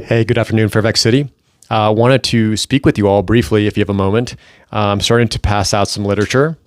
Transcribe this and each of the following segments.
Hey, good afternoon, Fairfax City. Wanted to speak with you all briefly if you have a moment. I'm starting to pass out some literature,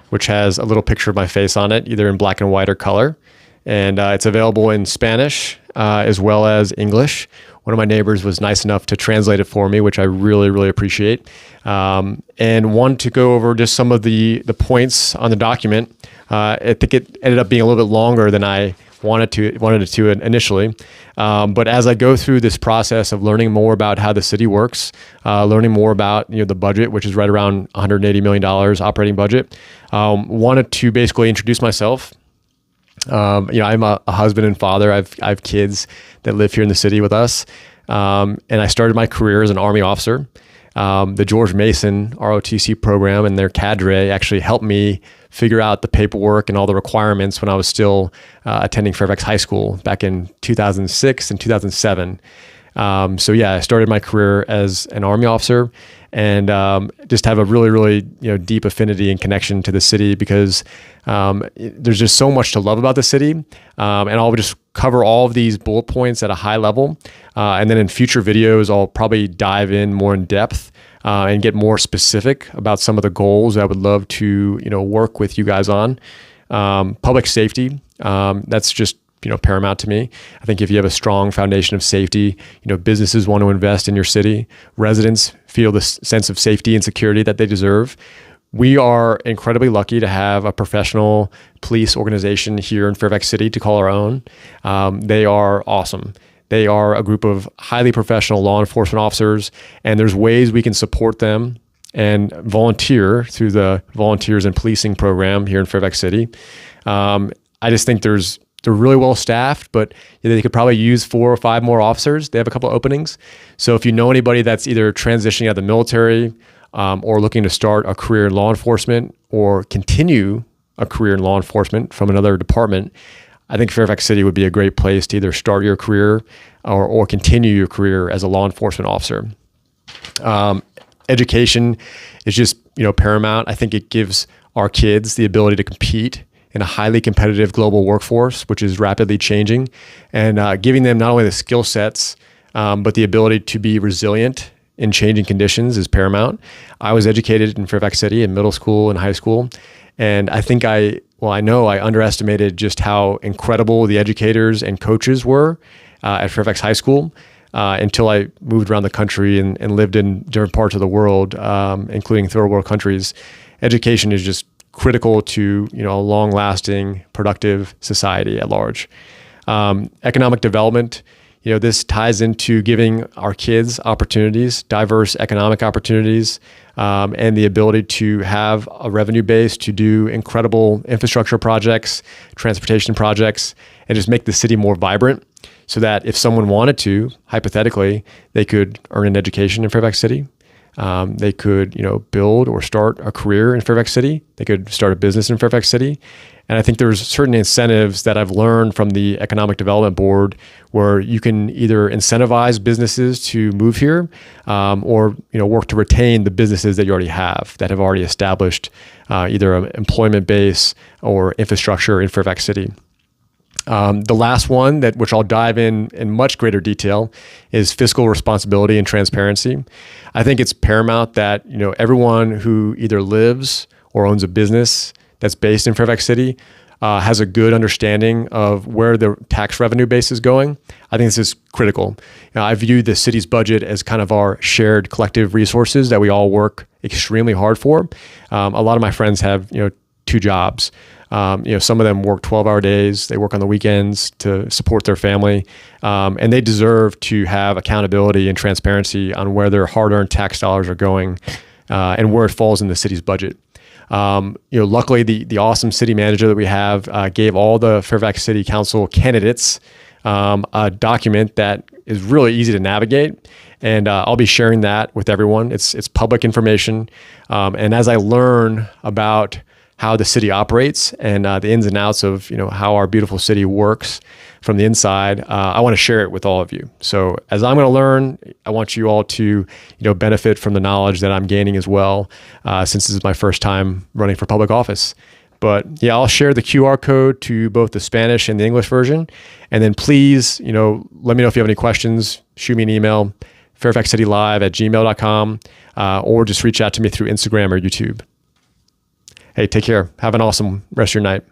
which has a little picture of my face on it, either in black and white or color. And it's available in Spanish as well as English. One of my neighbors was nice enough to translate it for me, which I really, really appreciate. And wanted to go over just some of the points on the document. I think it ended up being a little bit longer than I wanted it to initially. But as I go through this process of learning more about how the city works, learning more about the budget, which is right around $180 million operating budget, wanted to basically introduce myself. I'm a husband and father. I have kids that live here in the city with us. And I started my career as an Army officer. The George Mason ROTC program and their cadre actually helped me figure out the paperwork and all the requirements when I was still attending Fairfax High School back in 2006 and 2007. I started my career as an Army officer and just have a really, really deep affinity and connection to the city because there's just so much to love about the city. And I'll just cover all of these bullet points at a high level. And then in future videos, I'll probably dive in more in depth and get more specific about some of the goals I would love to work with you guys on. Public safety, that's just paramount to me. I think if you have a strong foundation of safety, businesses want to invest in your city. Residents feel the sense of safety and security that they deserve. We are incredibly lucky to have a professional police organization here in Fairfax City to call our own. They are awesome. They are a group of highly professional law enforcement officers, and there's ways we can support them and volunteer through the Volunteers in Policing program here in Fairfax City. I just think they're really well staffed, but they could probably use 4 or 5 more officers. They have a couple openings. So if you know anybody that's either transitioning out of the military or looking to start a career in law enforcement or continue a career in law enforcement from another department, I think Fairfax City would be a great place to either start your career or continue your career as a law enforcement officer. Education is just paramount. I think it gives our kids the ability to compete in a highly competitive global workforce, which is rapidly changing, and giving them not only the skill sets, but the ability to be resilient in changing conditions is paramount. I was educated in Fairfax City in middle school and high school, and I think I underestimated just how incredible the educators and coaches were at Fairfax High School until I moved around the country and lived in different parts of the world, including third world countries. Education is just critical to a long-lasting, productive society at large. Economic development, this ties into giving our kids opportunities, diverse economic opportunities, and the ability to have a revenue base to do incredible infrastructure projects, transportation projects, and just make the city more vibrant so that if someone wanted to, hypothetically, they could earn an education in Fairfax City. They could, build or start a career in Fairfax City. They could start a business in Fairfax City. And I think there's certain incentives that I've learned from the Economic Development Board where you can either incentivize businesses to move here or, work to retain the businesses that you already have that have already established either an employment base or infrastructure in Fairfax City. The last one, which I'll dive in much greater detail, is fiscal responsibility and transparency. I think it's paramount that everyone who either lives or owns a business that's based in Fairfax City has a good understanding of where the tax revenue base is going. I think this is critical. I view the city's budget as kind of our shared collective resources that we all work extremely hard for. A lot of my friends have 2 jobs. Some of them work 12-hour days. They work on the weekends to support their family, and they deserve to have accountability and transparency on where their hard-earned tax dollars are going and where it falls in the city's budget. Luckily, the awesome city manager that we have gave all the Fairfax City Council candidates a document that is really easy to navigate, and I'll be sharing that with everyone. It's public information, and as I learn about how the city operates and the ins and outs of how our beautiful city works from the inside, I want to share it with all of you. So as I'm going to learn, I want you all to benefit from the knowledge that I'm gaining as well, since this is my first time running for public office. But yeah, I'll share the QR code to both the Spanish and the English version. And then please, let me know if you have any questions. Shoot me an email, fairfaxcitylive@gmail.com, or just reach out to me through Instagram or YouTube. Hey, take care. Have an awesome rest of your night.